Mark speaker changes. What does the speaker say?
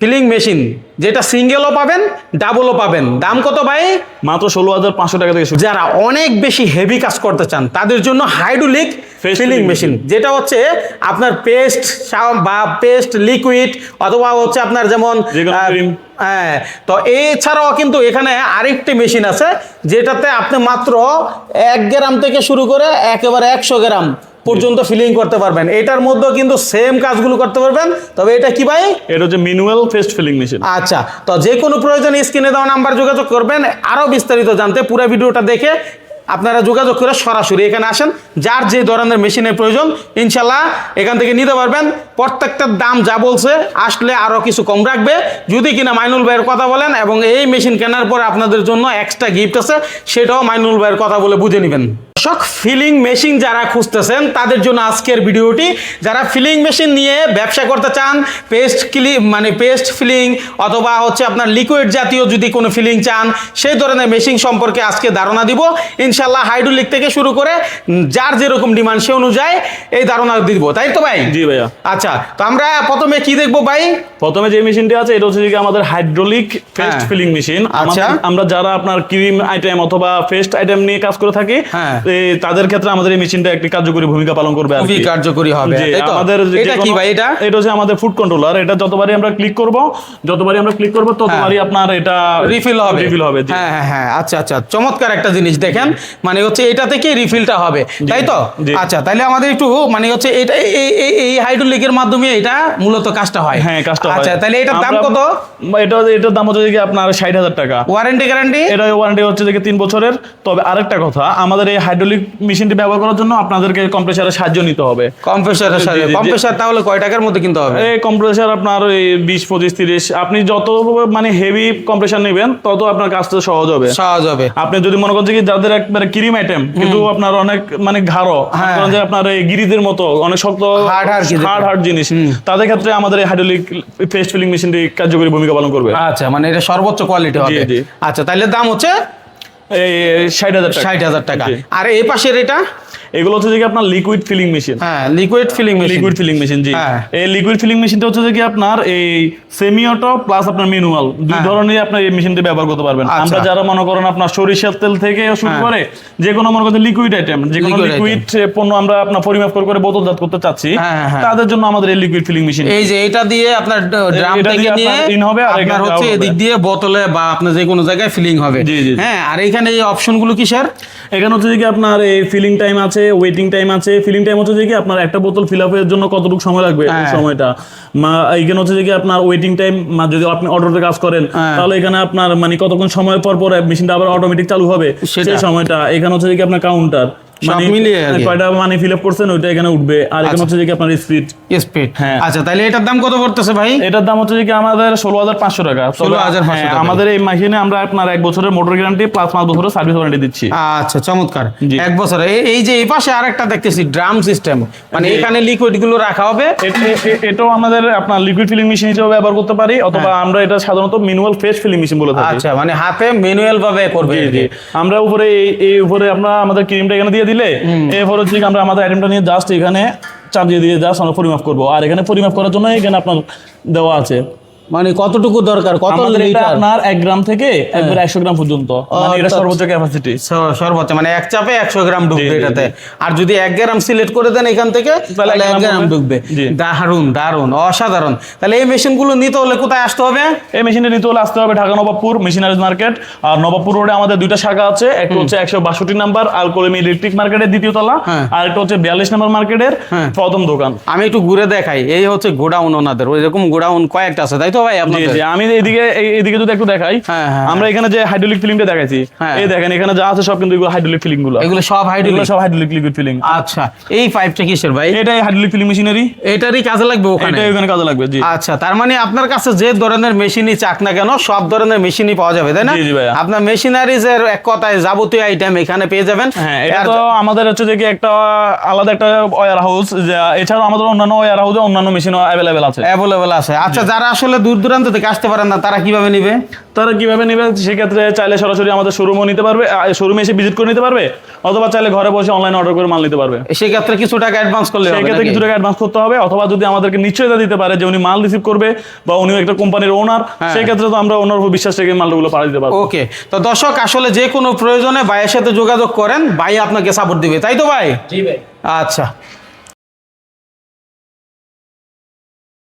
Speaker 1: Feeling machine, যেটা সিঙ্গেলও পাবেন ডাবলও পাবেন। দাম কত ভাই?
Speaker 2: মাত্র 16,500 টাকা থেকে শুরু।
Speaker 1: যারা অনেক বেশি হেভি কাজ করতে চান তাদের জন্য হাইড্রোলিক ফিলিং মেশিন, যেটা হচ্ছে আপনার পেস্ট বা পেস্ট লিকুইড অথবা হচ্ছে আপনার যেমন হ্যাঁ। তো এছাড়াও কিন্তু এখানে আরেকটি মেশিন আছে যেটাতে আপনি মাত্র 1 গ্রাম থেকে শুরু করে একেবারে 100 গ্রাম পর্যন্ত ফিলিং করতে পারবেন। এটার মধ্যে কিন্তু সেম কাজগুলো করতে পারবেন। তবে এটা কি ভাই?
Speaker 2: এটা হচ্ছে ম্যানুয়াল পেস্ট ফিলিং মেশিন।
Speaker 1: আচ্ছা, তো যে কোনো প্রয়োজনে স্ক্রিনে দেওয়া নাম্বার যোগাযোগ করবেন। আরও বিস্তারিত জানতে পুরো ভিডিওটা দেখে আপনারা যোগাযোগ করে সরাসরি এখানে আসেন। যার যে ধরনের মেশিনের প্রয়োজন ইনশাল্লাহ এখান থেকে নিতে পারবেন। প্রত্যেকটার দাম যা বলছে আসলে আরও কিছু কম রাখবে যদি কিনা মাইনুল ভাইয়ের কথা বলেন, এবং এই মেশিন কেনার পর আপনাদের জন্য এক্সট্রা গিফট আছে, সেটাও মাইনুল ভাইয়ের কথা বলে বুঝে নেবেন। দর্শক, ফিলিং মেশিন যারা খুঁজতেছেন তাদের জন্য আজকের ভিডিওটি। যারা ফিলিং মেশিন নিয়ে ব্যবসা করতে চান, পেস্ট ফিলিং অথবা হচ্ছে আপনার লিকুইড জাতীয় যদি কোনো ফিলিং চান, সেই ধরনের মেশিন সম্পর্কে আজকে ধারণা দিব ইনশাল্লাহ। হাইড্রোলিক থেকে শুরু করে যার যেরকম ডিমান্ড সে অনুযায়ী এই ধারণা দিব, তাই তো ভাই?
Speaker 2: জি ভাইয়া।
Speaker 1: আচ্ছা, তো আমরা প্রথমে কি দেখবো ভাই?
Speaker 2: প্রথমে যে মেশিনটি আছে এটা হচ্ছে আমাদের হাইড্রোলিক পেস্ট ফিলিং মেশিন। আমরা যারা আপনার ক্রিম আইটেম অথবা পেস্ট আইটেম নিয়ে কাজ করে থাকি তাদের ক্ষেত্রে আমাদের এই মেশিনটা একটি কার্যকরী ভূমিকা পালন করবে।
Speaker 1: খুবই কার্যকরী হবে।
Speaker 2: আমাদের
Speaker 1: এটা কি ভাই? এটা
Speaker 2: হচ্ছে আমাদের ফুড কন্ট্রোলার। এটা যতবারই আমরা ক্লিক করব ততবারই আপনার এটা রিফিল হবে।
Speaker 1: হ্যাঁ হ্যাঁ হ্যাঁ, আচ্ছা আচ্ছা, চমৎকার একটা জিনিস দেখেন। মানে হচ্ছে এটা থেকে রিফিলটা হবে, তাই তো? আচ্ছা, তাহলে আমাদের একটু মানে হচ্ছে এটা এই হাইড্রোলিকের মাধ্যমে এটা মূলত কাজটা হয়।
Speaker 2: হ্যাঁ, কাজটা হয়।
Speaker 1: আচ্ছা, তাহলে এটার দাম কত?
Speaker 2: এটার দাম হচ্ছে কি আপনার 60,000 টাকা।
Speaker 1: Warranty guarantee?
Speaker 2: এটা ওয়ারেন্টি হচ্ছে যে 3 বছরের। তবে আরেকটা কথা, আমাদের এই হাইড্রোলিক মেশিনটি ব্যবহার করার জন্য আপনাদেরকে কম্প্রেসারের সাহায্য নিতে হবে।
Speaker 1: কম্প্রেসার তাহলে কয় টাকার মধ্যে কিনতে হবে?
Speaker 2: এই কম্প্রেসার আপনার 20, 25, 30, আপনি যত মানে হেভি কম্প্রেসার নেবেন তত আপনার কাজটা সহজ হবে। আপনি যদি মনে করেন যে যাদের একবারে ক্রিম আইটেম কিন্তু আপনার অনেক মানে ঘাড়ো, যে আপনার এই গিরিদের মতো অনেক শক্ত হার্ড জিনিস, তাদের ক্ষেত্রে আমাদের এই হাইড্রোলিক পেস্ট ফিলিং মেশিনটি কার্যকরী ভূমিকা পালন করবে।
Speaker 1: আচ্ছা, মানে এটা সর্বোচ্চ কোয়ালিটি হবে। আচ্ছা, তাহলে দাম হচ্ছে
Speaker 2: 60,000
Speaker 1: টাকা। আর এই পাশের এটা?
Speaker 2: এগুলো হচ্ছে যে আপনার লিকুইড ফিলিং মেশিন।
Speaker 1: হ্যাঁ, লিকুইড ফিলিং মেশিন। জি,
Speaker 2: এই লিকুইড ফিলিং মেশিনটা হচ্ছে যে আপনার এই সেমি অটো প্লাস আপনার ম্যানুয়াল দুই ধরনের আপনার এই মেশিনটি ব্যবহার করতে পারবেন। আমরা যারা মনে করেন আপনার সরিষার তেল থেকে শুরু করে যে কোনো মনে করেন লিকুইড আইটেম, যে কোনো লিকুইড পণ্য আমরা আপনার পরিমাপ করে বোতলজাত করতে চাচ্ছি, তাদের জন্য আমাদের এই লিকুইড ফিলিং মেশিন।
Speaker 1: এই যে এটা দিয়ে আপনার ড্রাম থেকে নিয়ে ইন হবে, আর আপনার হচ্ছে এদিক দিয়ে বোতলে বা আপনার যে কোনো জায়গায় ফিলিং হবে। হ্যাঁ, আর এখানে এই অপশনগুলো কি স্যার?
Speaker 2: এখানে হচ্ছে যে আপনার এই ফিলিং টাইম আছে, ওয়েটিং টাইম আছে। ফিলিং টাইম হচ্ছে যে আপনার একটা বোতল ফিল আপের জন্য কতটুকু সময় লাগবে সময়টা। এখানে হচ্ছে যে আপনার ওয়েটিং টাইম, যদি আপনি অটোতে কাজ করেন তাহলে এখানে আপনার মানে কতক্ষণ সময় পর মেশিনটা আবার অটোমেটিক চালু হবে সেই সময়টা। এখানে হচ্ছে যে আপনার কাউন্টার কয়টা মানে ফিল আপ করছেন ওইটা এখানে উঠবে। আর এখানে হচ্ছে যে আপনার স্পিড। হ্যাঁ,
Speaker 1: আচ্ছা, তাহলে এটার দাম কত পড়তেছে ভাই?
Speaker 2: এটার দাম হচ্ছে যে আমাদের 16,500 টাকা।
Speaker 1: 16,500 টাকা।
Speaker 2: আমাদের এই মেশিনে আমরা আপনার 1 বছরের মোটর গ্যারান্টি প্লাস 5 বছরের সার্ভিস ওয়ারেন্টি দিচ্ছি।
Speaker 1: আচ্ছা, চমৎকার। 1 বছর। এই যে এই পাশে আরেকটা দেখতেছি ড্রাম সিস্টেম, মানে এখানে লিকুইড গুলো রাখা হবে।
Speaker 2: এটাও আমাদের আপনার লিকুইড ফিলিং মেশিন হিসেবে ব্যবহার করতে পারি, অথবা আমরা এটা সাধারণত ম্যানুয়াল পেস্ট ফিলিং মেশিন বলে থাকি।
Speaker 1: আচ্ছা, মানে হাতে ম্যানুয়াল ভাবে করবে।
Speaker 2: আমরা উপরে আমরা আমাদের ক্রিমটা এখানে দিয়ে দিলে এরপর হচ্ছে আমরা আমাদের আইটেমটা নিয়ে জাস্ট এখানে চাপ দিয়ে জাস্ট আমরা পরিমাপ করবো। আর এখানে পরিমাপ করার জন্য এখানে আপনার দেওয়া আছে
Speaker 1: মানে কতটুকু দরকার, কত লিটার?
Speaker 2: আপনার 1 গ্রাম থেকে একবার 100 গ্রাম পর্যন্ত, মানে এটা সর্বোচ্চ ক্যাপাসিটি।
Speaker 1: সর্বোচ্চ মানে এক চাপে 100 গ্রাম ঢুকবে এটাতে। আর যদি 1 গ্রাম সিলেক্ট করে দেন এখান থেকে তাহলে 1 গ্রাম ঢুকবে। দারুন, অসাধারণ। তাহলে এই মেশিনগুলো নিতে হলে কোথায় আসতে হবে?
Speaker 2: এই মেশিনটা নিতে হলে আসতে হবে ঢাকা নবাবপুর মেশিনারিজ মার্কেট। আর নবাবপুর রোডে আমাদের 2টা শাখা আছে। একটা হচ্ছে 162 নাম্বার আলকোলিম ইলেকট্রিক মার্কেটের 2য় তলা, আর একটা হচ্ছে 42 নাম্বার মার্কেটের প্রথম দোকান।
Speaker 1: আমি একটু ঘুরে দেখাই। এই হচ্ছে গোডাউন ওনাদের, ওইরকম গোডাউন কয়েকটা আছে, তাই তো ভাই? আপনাদের
Speaker 2: আমি এদিকে যদি একটু দেখাই, আমরা এখানে যে হাইড্রোলিক ফিলিংটা দেখাইছি, এই দেখেন এখানে যা আছে সব কিন্তু এগুলো হাইড্রোলিক ফিলিং গুলো।
Speaker 1: এগুলো সব হাইড্রোলিক
Speaker 2: লিকুইড ফিলিং।
Speaker 1: আচ্ছা, এই পাইপটা কিসের ভাই?
Speaker 2: এটাই হাইড্রোলিক ফিলিং মেশিনারি।
Speaker 1: এটারই কাজে লাগবে ওখানে?
Speaker 2: এটাই ওখানে কাজে লাগবে। জি।
Speaker 1: আচ্ছা, তার মানে আপনার কাছে যে ধরনের মেশিনই চাক না কেন সব ধরনের মেশিনই পাওয়া যাবে, তাই না?
Speaker 2: জি ভাই।
Speaker 1: আপনার মেশিনারিজ এর এক কথায় যাবতীয় আইটেম এখানে পেয়ে যাবেন।
Speaker 2: হ্যাঁ, এটা তো আমাদের হচ্ছে যে একটা আলাদা একটা ওয়্যার হাউস, এছাড়াও আমাদের অন্যান্য ওয়্যার হাউসে অন্যান্য মেশিন অ্যাভেলেবেল আছে।
Speaker 1: আচ্ছা, যারা আসলে 2 দূর দূরান্ত থেকে আসতে পারেন না, তারা কিভাবে নিবে?
Speaker 2: তারা কিভাবে নেবে, সেক্ষেত্রে চাইলে সরাসরি আমাদের শোরুমও নিতে পারবে, শোরুমে এসে ভিজিট করে নিতে পারবে, অথবা চাইলে ঘরে বসে অনলাইনে অর্ডার করে মাল নিতে পারবে।
Speaker 1: সেক্ষেত্রে কিছু টাকা অ্যাডভান্স করলে হবে
Speaker 2: সেক্ষেত্রে
Speaker 1: নাকি?
Speaker 2: কিছু টাকা অ্যাডভান্স করতে হবে, অথবা যদি আমাদেরকে নিশ্চয়তা দিতে পারে যে উনি মাল রিসিভ করবে বা উনি একটা কোম্পানির ওনার, সেক্ষেত্রে তো আমরা ওনার উপর বিশ্বাস রেখে মালগুলো পাঠিয়ে দিতে পারবো।
Speaker 1: ওকে, তো দর্শক আসলে যে কোনো প্রয়োজনে ভাইয়ের সাথে যোগাযোগ করেন, ভাই আপনাকে সাপোর্ট দিবে, তাই তো ভাই?
Speaker 3: জি ভাই।
Speaker 1: আচ্ছা।